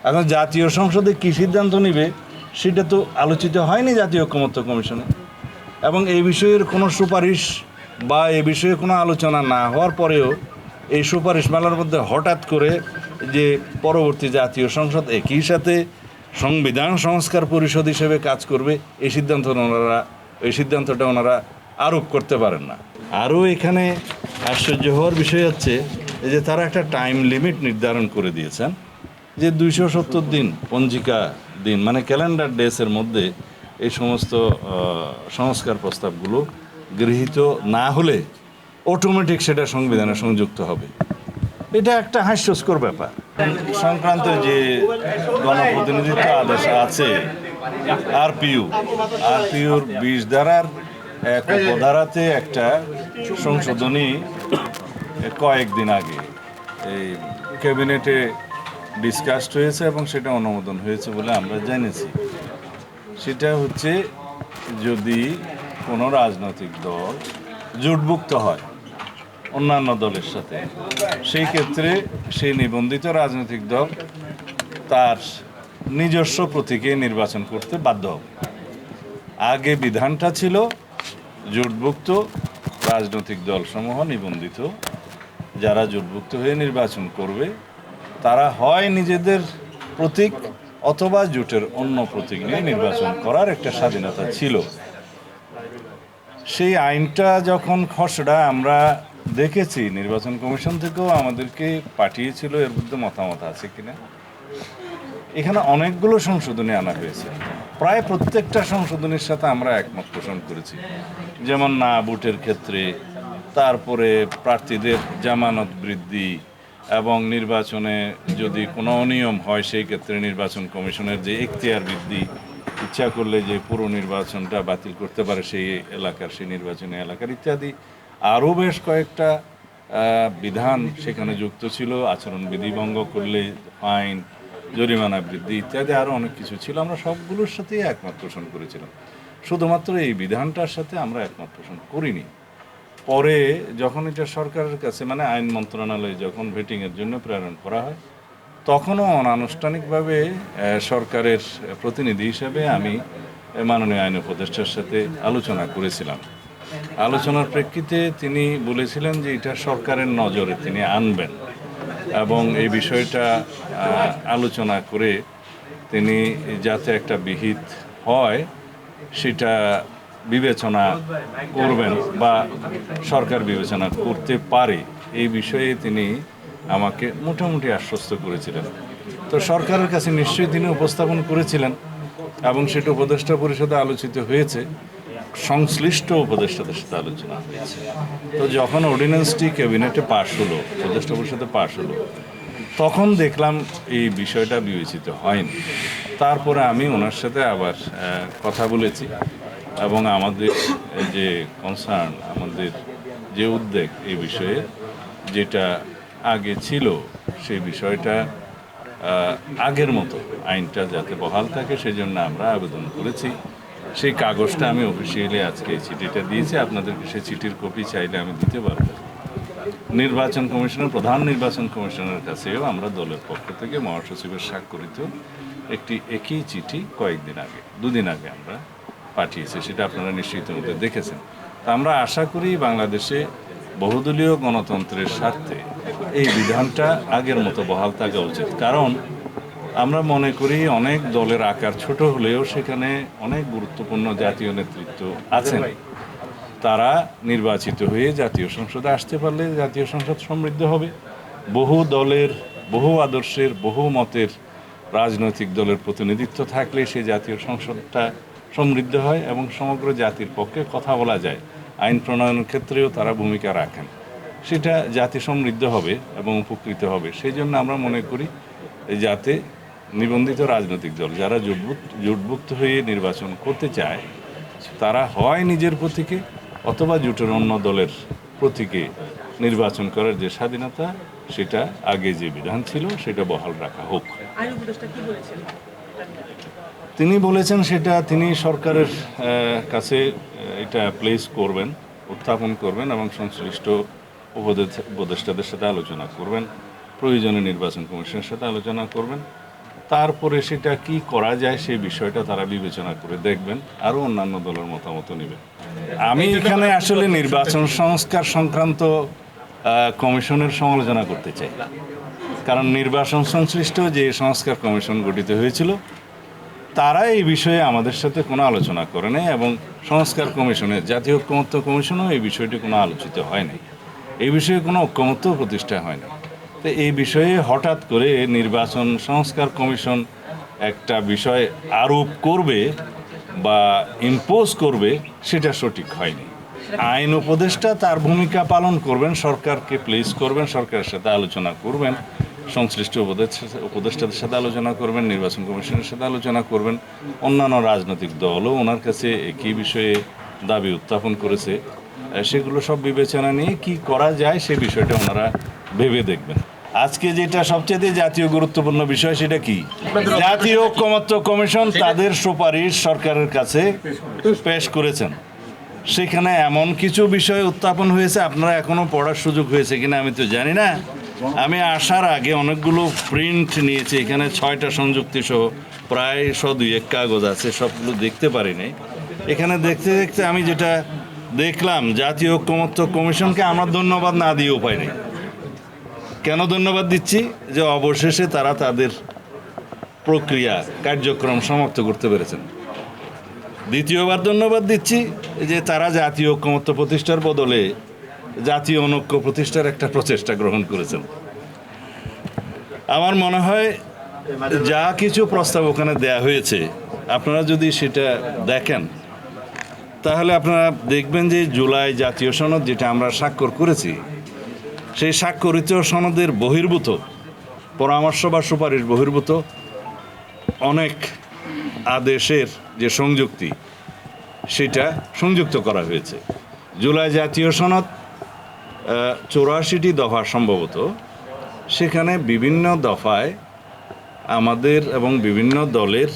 এখন জাতীয় সংসদে কী সিদ্ধান্ত নেবে সেটা তো আলোচিত হয়নি জাতীয় ঐকমত্য কমিশনে, এবং এই বিষয়ের কোনো সুপারিশ বা এ বিষয়ে কোনো আলোচনা না হওয়ার পরেও এই সুপারিশমালার মধ্যে হঠাৎ করে যে পরবর্তী জাতীয় সংসদ একই সাথে সংবিধান সংস্কার পরিষদ হিসেবে কাজ করবে এই সিদ্ধান্তটা ওনারা আরোপ করতে পারেন না। আরও এখানে আশ্চর্য হওয়ার বিষয় হচ্ছে যে তারা একটা টাইম লিমিট নির্ধারণ করে দিয়েছেন যে 270 দিন পঞ্জিকা দিন, মানে ক্যালেন্ডার ডেসের মধ্যে এই সমস্ত সংস্কার প্রস্তাবগুলো গৃহীত না হলে অটোমেটিক সেটা সংবিধানে সংযুক্ত হবে। এটা একটা হাস্যস্কর ব্যাপার। সংক্রান্ত যে গণপ্রতিনিধিত্ব আদেশ আছে আরপিউর 20 ধারার এক উপধারাতে একটা সংশোধনী কয়েকদিন আগে এই ক্যাবিনেটে ডিসকাসড হয়েছে এবং সেটা অনুমোদন হয়েছে বলে আমরা জেনেছি। সেটা হচ্ছে যদি কোনো রাজনৈতিক দল জোটভুক্ত হয় অন্যান্য দলের সাথে, সেই ক্ষেত্রে সেই নিবন্ধিত রাজনৈতিক দল তার নিজস্ব প্রতীকে নির্বাচন করতে বাধ্য হবে। আগে বিধানটা ছিল জোটভুক্ত রাজনৈতিক দলসমূহ নিবন্ধিত যারা জোটভুক্ত হয়ে নির্বাচন করবে তারা হয় নিজেদের প্রতীক অথবা জোটের অন্য প্রতীক নিয়ে নির্বাচন করার একটা স্বাধীনতা ছিল। সেই আইনটা যখন খসড়া আমরা দেখেছি, নির্বাচন কমিশন থেকেও আমাদেরকে পাঠিয়েছিল, এর মধ্যে মতামত আছে কিনা। এখানে অনেকগুলো সংশোধনী আনা হয়েছে, প্রায় প্রত্যেকটা সংশোধনীর সাথে আমরা একমত পোষণ করেছি। যেমন না ভোটের ক্ষেত্রে, তারপরে প্রার্থীদের জামানত বৃদ্ধি, এবং নির্বাচনে যদি কোনো অনিয়ম হয় সেই ক্ষেত্রে নির্বাচন কমিশনের যে এখতিয়ার বৃদ্ধি, ইচ্ছা করলে যে পুরো নির্বাচনটা বাতিল করতে পারে সেই এলাকার, সেই নির্বাচনী এলাকার ইত্যাদি। আরও বেশ কয়েকটা বিধান সেখানে যুক্ত ছিল, আচরণবিধি ভঙ্গ করলে ফাইন, জরিমানা বৃদ্ধি ইত্যাদি আরও অনেক কিছু ছিল। আমরা সবগুলোর সাথেই একমত পোষণ করেছিলাম, শুধুমাত্র এই বিধানটার সাথে আমরা একমত পোষণ করিনি। পরে যখন এটা সরকারের কাছে, মানে আইন মন্ত্রণালয়ে যখন ভেটিংয়ের জন্য প্রেরণ করা হয়, তখনও অনানুষ্ঠানিকভাবে সরকারের প্রতিনিধি হিসেবে আমি মাননীয় আইন উপদেষ্টার সাথে আলোচনা করেছিলাম। আলোচনার প্রেক্ষিতে তিনি বলেছিলেন যে এটা সরকারের নজরে তিনি আনবেন এবং এই বিষয়টা আলোচনা করে তিনি যাতে একটা বিহিত হয় সেটা বিবেচনা করবেন বা সরকার বিবেচনা করতে পারে, এই বিষয়ে তিনি আমাকে মোটামুটি আশ্বস্ত করেছিলেন। তো সরকারের কাছে নিশ্চয়ই তিনি উপস্থাপন করেছিলেন এবং সেটা উপদেষ্টা পরিষদে আলোচিত হয়েছে, সংশ্লিষ্ট উপদেষ্টাদের সাথে আলোচনা হয়েছে। তো যখন অর্ডিন্যান্সটি ক্যাবিনেটে পাশ হলো, উপদেষ্টা পরিষদে পাশ হলো, তখন দেখলাম এই বিষয়টা বিবেচিত হয়নি। তারপরে আমি ওনার সাথে আবার কথা বলেছি এবং আমাদের যে কনসার্ন, আমাদের যে উদ্বেগ এই বিষয়ে, যেটা আগে ছিল সেই বিষয়টা আগের মতো আইনটা যাতে বহাল থাকে সেই জন্য আমরা আবেদন করেছি। সেই কাগজটা আমি অফিসিয়ালি আজকে এই চিঠিটা দিয়েছি, আপনাদেরকে সেই চিঠির কপি চাইলে আমি দিতে পারবো। নির্বাচন কমিশনের, প্রধান নির্বাচন কমিশনের কাছেও আমরা দলের পক্ষ থেকে মহাসচিবের স্বাক্ষরিত একটি একই চিঠি কয়েকদিন আগে, দুদিন আগে আমরা পাঠিয়েছি, সেটা আপনারা নিশ্চয়ই ইতিমধ্যে দেখেছেন। তা আমরা আশা করি বাংলাদেশে বহুদলীয় গণতন্ত্রের স্বার্থে এই বিধানটা আগের মতো বহাল থাকা উচিত। কারণ আমরা মনে করি অনেক দলের আকার ছোট হলেও সেখানে অনেক গুরুত্বপূর্ণ জাতীয় নেতৃত্ব আছেন। তারা নির্বাচিত হয়ে জাতীয় সংসদে আসতে পারলে জাতীয় সংসদ সমৃদ্ধ হবে। বহু দলের, বহু আদর্শের, বহু মতের রাজনৈতিক দলের প্রতিনিধিত্ব থাকলে সেই জাতীয় সংসদটা সমৃদ্ধ হয় এবং সমগ্র জাতির পক্ষে কথা বলা যায়। আইন প্রণয়নের ক্ষেত্রেও তারা ভূমিকা রাখেন, সেটা জাতি সমৃদ্ধ হবে এবং উপকৃত হবে। সেই জন্য আমরা মনে করি যাতে নিবন্ধিত রাজনৈতিক দল যারা জোটভুক্ত হয়ে নির্বাচন করতে চায় তারা হয় নিজের প্রতীকে অথবা জোটের অন্য দলের প্রতীকে নির্বাচন করার যে স্বাধীনতা, সেটা আগে যে বিধান ছিল সেটা বহাল রাখা হোক। তিনি বলেছেন সেটা তিনি সরকারের কাছে এটা প্লেস করবেন, উত্থাপন করবেন এবং সংশ্লিষ্ট উপদেষ্টাদের সাথে আলোচনা করবেন, প্রয়োজনে নির্বাচন কমিশনের সাথে আলোচনা করবেন তারপরে সেটা কি করা যায় সেই বিষয়টা তারা বিবেচনা করে দেখবেন, আরও অন্যান্য দলের মতামত নেবেন। আমি এখানে আসলে নির্বাচন সংস্কার সংক্রান্ত কমিশনের সমালোচনা করতে চাই, কারণ নির্বাচন সংশ্লিষ্ট যে সংস্কার কমিশন গঠিত হয়েছিল তারা এই বিষয়ে আমাদের সাথে কোনো আলোচনা করে নাই, এবং সংস্কার কমিশনের জাতীয় ঐক্যমত্য কমিশনও এই বিষয়টি কোনো আলোচিত হয় নাই, এই বিষয়ে কোনো ঐক্যমত্য প্রতিষ্ঠা হয় না। তো এই বিষয়ে হঠাৎ করে নির্বাচন সংস্কার কমিশন একটা বিষয় আরোপ করবে বা ইম্পোজ করবে, সেটা সঠিক হয়নি। আইন উপদেষ্টা তার ভূমিকা পালন করবেন, সরকারকে প্লেস করবেন, সরকারের সাথে আলোচনা করবেন, সংশ্লিষ্ট উপদেষ্টাদের সাথে আলোচনা করবেন, নির্বাচন কমিশনের সাথে আলোচনা করবেন। অন্যান্য রাজনৈতিক দলও ওনার কাছে একই বিষয়ে দাবি উত্থাপন করেছে, সেগুলো সব বিবেচনা নিয়ে কি করা যায় সে বিষয়টা ওনারা ভেবে দেখবেন। আজকে যেটা সবচেয়ে জাতীয় গুরুত্বপূর্ণ বিষয় সেটা কি, জাতীয় ঐক্যমত্য কমিশন তাদের সুপারিশ সরকারের কাছে পেশ করেছেন। সেখানে এমন কিছু বিষয় উত্থাপন হয়েছে, আপনারা এখনো পড়ার সুযোগ হয়েছে কিনা আমি তো জানি না। আমি আসার আগে অনেকগুলো প্রিন্ট নিয়েছি, এখানে 6টা সংযুক্তি সহ প্রায় 100-2 কাগজ আছে, সবগুলো দেখতে পারিনি। এখানে দেখতে দেখতে আমি যেটা দেখলাম, জাতীয় ঐক্যমত্য কমিশনকে আমার ধন্যবাদ না দিয়ে উপায় নেই। কেন ধন্যবাদ দিচ্ছি? যে অবশেষে তারা তাদের প্রক্রিয়া কার্যক্রম সমাপ্ত করতে পেরেছেন। দ্বিতীয়বার ধন্যবাদ দিচ্ছি যে তারা জাতীয় ঐক্যমত্য প্রতিষ্ঠার বদলে জাতীয় অনৈক্য প্রতিষ্ঠার একটা প্রচেষ্টা গ্রহণ করেছেন। আমার মনে হয় যা কিছু প্রস্তাব ওখানে দেয়া হয়েছে, আপনারা যদি সেটা দেখেন তাহলে আপনারা দেখবেন যে জুলাই জাতীয় সনদ যেটা আমরা স্বাক্ষর করেছি, সেই স্বাক্ষরিত সনদের বহির্ভূত পরামর্শ বা সুপারিশ বহির্ভূত অনেক আদেশের যে সংযুক্তি সেটা সংযুক্ত করা হয়েছে। জুলাই জাতীয় সনদ 84টি দফা সম্ভবত, সেখানে বিভিন্ন দফায় আমাদের এবং বিভিন্ন দলের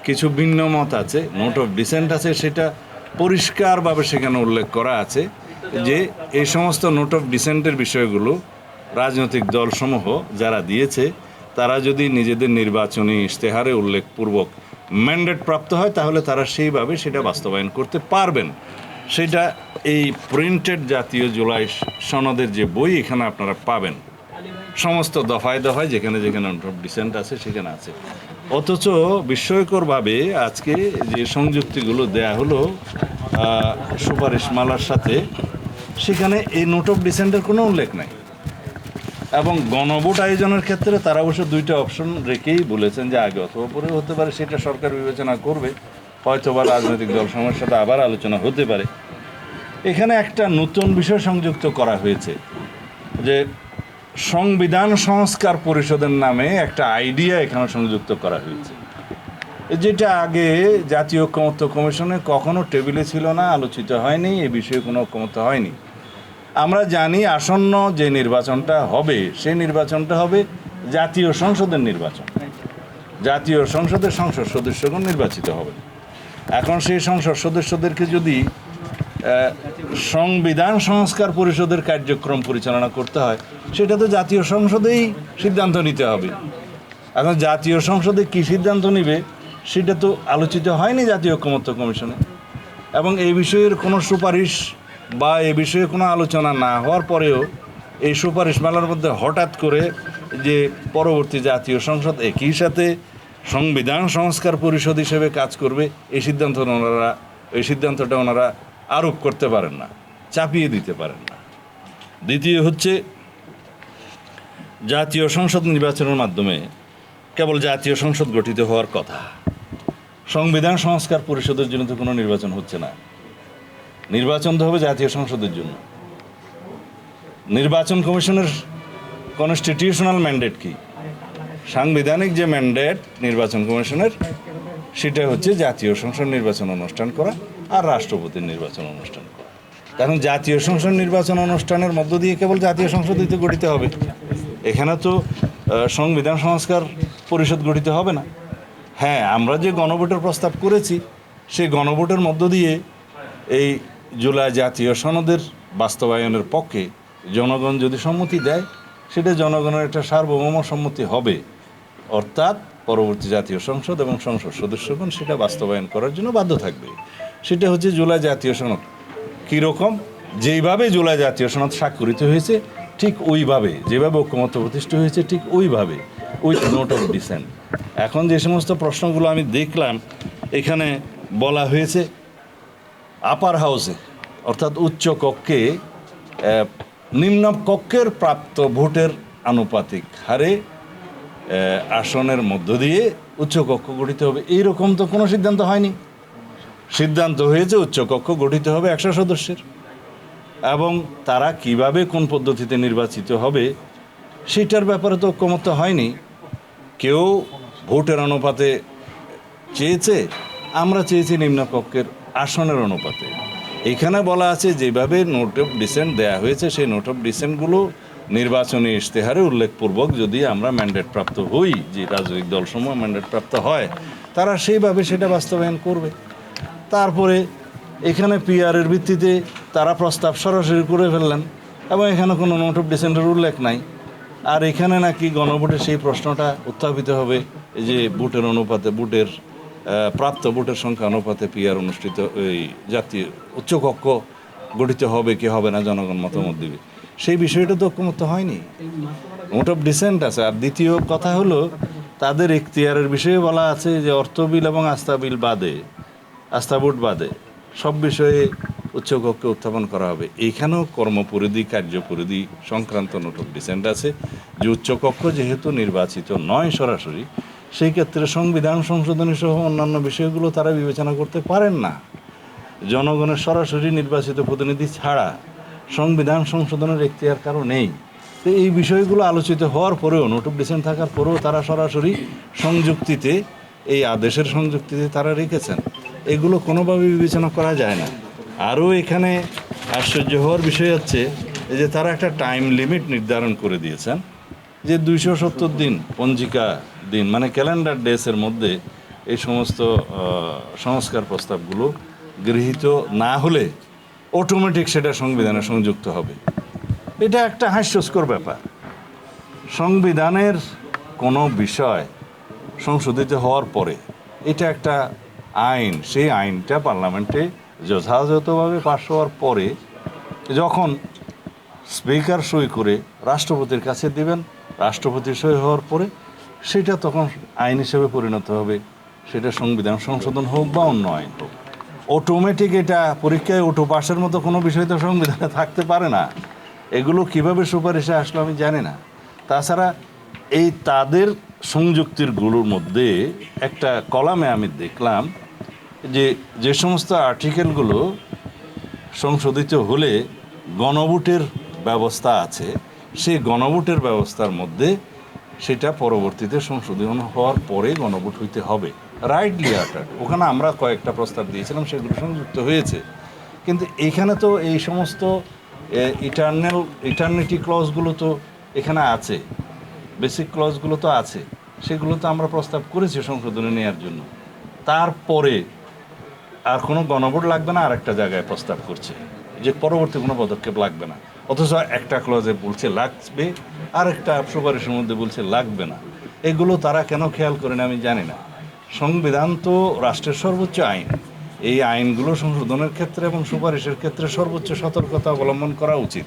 কিছু ভিন্ন মত আছে, নোট অফ ডিসেন্ট আছে, সেটা পরিষ্কারভাবে সেখানে উল্লেখ করা আছে যে এই সমস্ত নোট অফ ডিসেন্টের বিষয়গুলো রাজনৈতিক দলসমূহ যারা দিয়েছে তারা যদি নিজেদের নির্বাচনী ইশতেহারে উল্লেখপূর্বক ম্যান্ডেট প্রাপ্ত হয় তাহলে তারা সেইভাবে সেটা বাস্তবায়ন করতে পারবেন। সেটা এই প্রিন্টেড জাতীয় জুলাই সনদের যে বই এখানে আপনারা পাবেন, সমস্ত দফায় দফায় যেখানে যেখানে নোট অফ ডিসেন্ট আছে সেখানে আছে। অথচ বিস্ময়করভাবে আজকে যে সংযুক্তিগুলো দেয়া হলো সুপারিশমালার সাথে, সেখানে এই নোট অফ ডিসেন্টের কোনো উল্লেখ নাই। এবং গণভোট আয়োজনের ক্ষেত্রে তারা অবশ্য 2টা অপশন রেখেই বলেছেন যে আগে অথবা পরে হতে পারে, সেটা সরকার বিবেচনা করবে, হয়তো বা রাজনৈতিক দলসমূহের সাথে আবার আলোচনা হতে পারে। এখানে একটা নতুন বিষয় সংযুক্ত করা হয়েছে যে সংবিধান সংস্কার পরিষদের নামে একটা আইডিয়া এখানে সংযুক্ত করা হয়েছে, যেটা আগে জাতীয় ঐক্যমত্য কমিশনে কখনো টেবিলে ছিল না, আলোচিত হয়নি, এ বিষয়ে কোনো ঐক্যমত্য হয়নি। আমরা জানি আসন্ন যে নির্বাচনটা হবে সেই নির্বাচনটা হবে জাতীয় সংসদের নির্বাচন, জাতীয় সংসদের সংসদ সদস্যগণ নির্বাচিত হবে। এখন সেই সংসদ সদস্যদেরকে যদি সংবিধান সংস্কার পরিষদের কার্যক্রম পরিচালনা করতে হয়, সেটা তো জাতীয় সংসদেই সিদ্ধান্ত নিতে হবে। এখন জাতীয় সংসদে কী সিদ্ধান্ত নেবে সেটা তো আলোচিত হয়নি জাতীয় ঐক্যমত্য কমিশনে, এবং এই বিষয়ের কোনো সুপারিশ বা এ বিষয়ে কোনো আলোচনা না হওয়ার পরেও এই সুপারিশমালার মধ্যে হঠাৎ করে যে পরবর্তী জাতীয় সংসদ একই সাথে সংবিধান সংস্কার পরিষদ হিসেবে কাজ করবে, এই সিদ্ধান্তটা ওনারা আরোপ করতে পারেন না, চাপিয়ে দিতে পারেন না। দ্বিতীয় হচ্ছে, জাতীয় সংসদ নির্বাচনের মাধ্যমে কেবল জাতীয় সংসদ গঠিত হওয়ার কথা, সংবিধান সংস্কার পরিষদের জন্য তো কোনো নির্বাচন হচ্ছে না। নির্বাচন তো হবে জাতীয় সংসদের জন্য। নির্বাচন কমিশনের কনস্টিটিউশনাল ম্যান্ডেট কি? সাংবিধানিক যে ম্যান্ডেট নির্বাচন কমিশনের, সেটা হচ্ছে জাতীয় সংসদ নির্বাচন অনুষ্ঠান করা আর রাষ্ট্রপতির নির্বাচন অনুষ্ঠান করা। এখন জাতীয় সংসদ নির্বাচন অনুষ্ঠানের মধ্য দিয়ে কেবল জাতীয় সংসদই তো গঠিত হবে, এখানে তো সংবিধান সংস্কার পরিষদ গঠিত হবে না। হ্যাঁ, আমরা যে গণভোটের প্রস্তাব করেছি সেই গণভোটের মধ্য দিয়ে এই জুলাই জাতীয় সনদের বাস্তবায়নের পক্ষে জনগণ যদি সম্মতি দেয়, সেটা জনগণের একটা সার্বভৌম সম্মতি হবে। অর্থাৎ পরবর্তী জাতীয় সংসদ এবং সংসদ সদস্যগণ সেটা বাস্তবায়ন করার জন্য বাধ্য থাকবে। সেটা হচ্ছে জুলাই জাতীয় সনদ কীরকম, যেইভাবে জুলাই জাতীয় সনদ স্বাক্ষরিত হয়েছে ঠিক ওইভাবে, যেভাবে ঐক্যমত্য প্রতিষ্ঠা হয়েছে ঠিক ওইভাবে, উইথ নোট অফ ডিসেন্ট। এখন যে সমস্ত প্রশ্নগুলো আমি দেখলাম এখানে বলা হয়েছে আপার হাউসে অর্থাৎ উচ্চ কক্ষে নিম্ন কক্ষের প্রাপ্ত ভোটের আনুপাতিক হারে আসনের মধ্য দিয়ে উচ্চকক্ষ গঠিত হবে, এইরকম তো কোনো সিদ্ধান্ত হয়নি। সিদ্ধান্ত হয়েছে উচ্চকক্ষ গঠিত হবে 100 সদস্যের, এবং তারা কিভাবে কোন পদ্ধতিতে নির্বাচিত হবে সেটার ব্যাপারে তো ঐক্যমত্য হয়নি। কেউ ভোটের অনুপাতে চেয়েছে, আমরা চেয়েছি নিম্নকক্ষের আসনের অনুপাতে। এখানে বলা আছে যেভাবে নোট অফ ডিসেন্ট দেয়া হয়েছে সেই নোট অফ ডিসেন্টগুলো নির্বাচনী ইশতেহারে উল্লেখপূর্বক যদি আমরা ম্যান্ডেট প্রাপ্ত হই, যে রাজনৈতিক দলসমূহ ম্যান্ডেট প্রাপ্ত হয়, তারা সেইভাবে সেটা বাস্তবায়ন করবে। তারপরে এখানে পিআরের ভিত্তিতে তারা প্রস্তাব সরাসরি করে ফেললেন এবং এখানে কোনো নোট অফ ডিসেন্টের উল্লেখ নাই। আর এখানে নাকি গণভোটে সেই প্রশ্নটা উত্থাপিত হবে যে ভোটের অনুপাতে, ভোটের প্রাপ্ত ভোটের সংখ্যা অনুপাতে পিআর অনুষ্ঠিত, এই জাতীয় উচ্চকক্ষ গঠিত হবে কি হবে না জনগণ মতামত দিবে, সেই বিষয়টা তো ঐক্যমত্য হয়নি। নোট অফ ডিসেন্ট আছে। আর দ্বিতীয় কথা হলো তাদের এখতিয়ারের বিষয়ে বলা আছে যে অর্থ বিল এবং আস্থা বিল বাদে, আস্থা ভোট বাদে সব বিষয়ে উচ্চকক্ষে উত্থাপন করা হবে। এইখানেও কর্মপরিধি, কার্যপরিধি সংক্রান্ত নোট অফ ডিসেন্ট আছে যে উচ্চকক্ষ যেহেতু নির্বাচিত নয় সরাসরি, সেই ক্ষেত্রে সংবিধান সংশোধনী সহ অন্যান্য বিষয়গুলো তারা বিবেচনা করতে পারেন না। জনগণের সরাসরি নির্বাচিত প্রতিনিধি ছাড়া সংবিধান সংশোধনের এখতিয়ার কারো নেই। তো এই বিষয়গুলো আলোচিত হওয়ার পরেও, নোট অফ ডিসেন্ট থাকার পরেও তারা সরাসরি সংযুক্তিতে, এই আদেশের সংযুক্তিতে তারা রেখেছেন। এগুলো কোনোভাবে বিবেচনা করা যায় না। আরও এখানে আশ্চর্য হওয়ার বিষয় হচ্ছে যে তারা একটা টাইম লিমিট নির্ধারণ করে দিয়েছেন যে 270 দিন পঞ্জিকা দিন, মানে ক্যালেন্ডার ডেসের মধ্যে এই সমস্ত সংস্কার প্রস্তাবগুলো গৃহীত না হলে অটোমেটিক সেটা সংবিধানে সংযুক্ত হবে। এটা একটা হাস্যস্কর ব্যাপার। সংবিধানের কোনো বিষয় সংশোধিত হওয়ার পরে এটা একটা আইন, সেই আইনটা পার্লামেন্টে যথাযথভাবে পাস হওয়ার পরে যখন স্পিকার সই করে রাষ্ট্রপতির কাছে দিবেন, রাষ্ট্রপতি সই হওয়ার পরে সেটা তখন আইন হিসেবে পরিণত হবে, সেটা সংবিধান সংশোধন হোক বা অন্য আইন হোক। অটোমেটিক এটা পরীক্ষায় অটো পাসের মতো কোনো বিষয় তো সংবিধানে থাকতে পারে না। এগুলো কিভাবে সুপারিশে আসলো আমি জানি না। তাছাড়া এই তাদের সংযুক্তিরগুলোর মধ্যে একটা কলামে আমি দেখলাম যে যে সমস্ত আর্টিকেলগুলো সংশোধিত হলে গণভোটের ব্যবস্থা আছে, সেই গণভোটের ব্যবস্থার মধ্যে সেটা পরবর্তীতে সংশোধন হওয়ার পরে গণভোট হইতে হবে। রাইটলি আটার্ড, ওখানে আমরা কয়েকটা প্রস্তাব দিয়েছিলাম, সেগুলো সংযুক্ত হয়েছে। কিন্তু এখানে তো এই সমস্ত ইটারনিটি ক্লজগুলো তো এখানে আছে, বেসিক ক্লজগুলো তো আছে, সেগুলো তো আমরা প্রস্তাব করেছি সংশোধনে নেওয়ার জন্য। তারপরে আর কোনো গণভোট লাগবে না, আর একটা জায়গায় প্রস্তাব করছে যে পরবর্তী কোনো পদক্ষেপ লাগবে না, অথচ একটা ক্লজে বলছে লাগবে, আর একটা সুপারিশের মধ্যে বলছে লাগবে না। এগুলো তারা কেন খেয়াল করে না আমি জানি না। সংবিধান তো রাষ্ট্রের সর্বোচ্চ আইন, এই আইনগুলো সংশোধনের ক্ষেত্রে এবং সুপারিশের ক্ষেত্রে সর্বোচ্চ সতর্কতা অবলম্বন করা উচিত।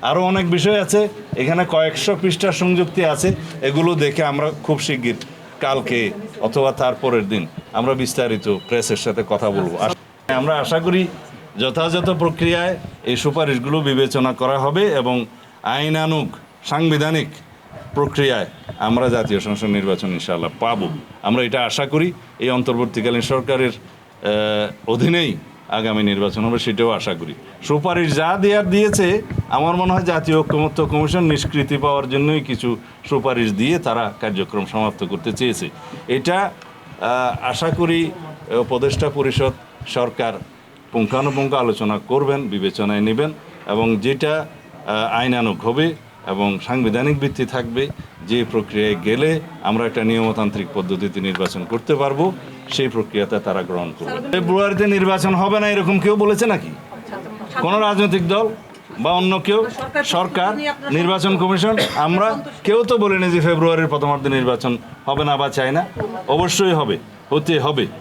আরও অনেক বিষয় আছে, এখানে কয়েকশো পৃষ্ঠার সংযুক্তি আছে, এগুলো দেখে আমরা খুব শিগগির কালকে অথবা তার পরের দিন আমরা বিস্তারিত প্রেসের সাথে কথা বলবো। আমরা আশা করি যথাযথ প্রক্রিয়ায় এই সুপারিশগুলো বিবেচনা করা হবে এবং আইনানুগ সাংবিধানিক প্রক্রিয়ায় আমরা জাতীয় সংসদ নির্বাচন ইনশাআল্লাহ পাবো। আমরা এটা আশা করি। এই অন্তর্বর্তীকালীন সরকারের অধীনেই আগামী নির্বাচন হবে, সেটাও আশা করি। সুপারিশ যা দেওয়ার দিয়েছে, আমার মনে হয় জাতীয় ঐক্যমত্য কমিশন নিষ্কৃতি পাওয়ার জন্যই কিছু সুপারিশ দিয়ে তারা কার্যক্রম সমাপ্ত করতে চেয়েছে। এটা আশা করি উপদেষ্টা পরিষদ, সরকার পুঙ্খানুপুঙ্খ আলোচনা করবেন, বিবেচনায় নেবেন এবং যেটা আইনানুগ হবে এবং সাংবিধানিক ভিত্তি থাকবে, যে প্রক্রিয়ায় গেলে আমরা একটা নিয়মতান্ত্রিক পদ্ধতিতে নির্বাচন করতে পারবো, সেই প্রক্রিয়াতে তারা গ্রহণ করবে। ফেব্রুয়ারিতে নির্বাচন হবে না এরকম কেউ বলেছে নাকি? কোন রাজনৈতিক দল? বা অন্য কেউ, সরকার, নির্বাচন কমিশন, আমরা কেউ তো বলিনি যে ফেব্রুয়ারির প্রথমার্ধে নির্বাচন হবে না বা চাই না। অবশ্যই হবে, হতে হবে।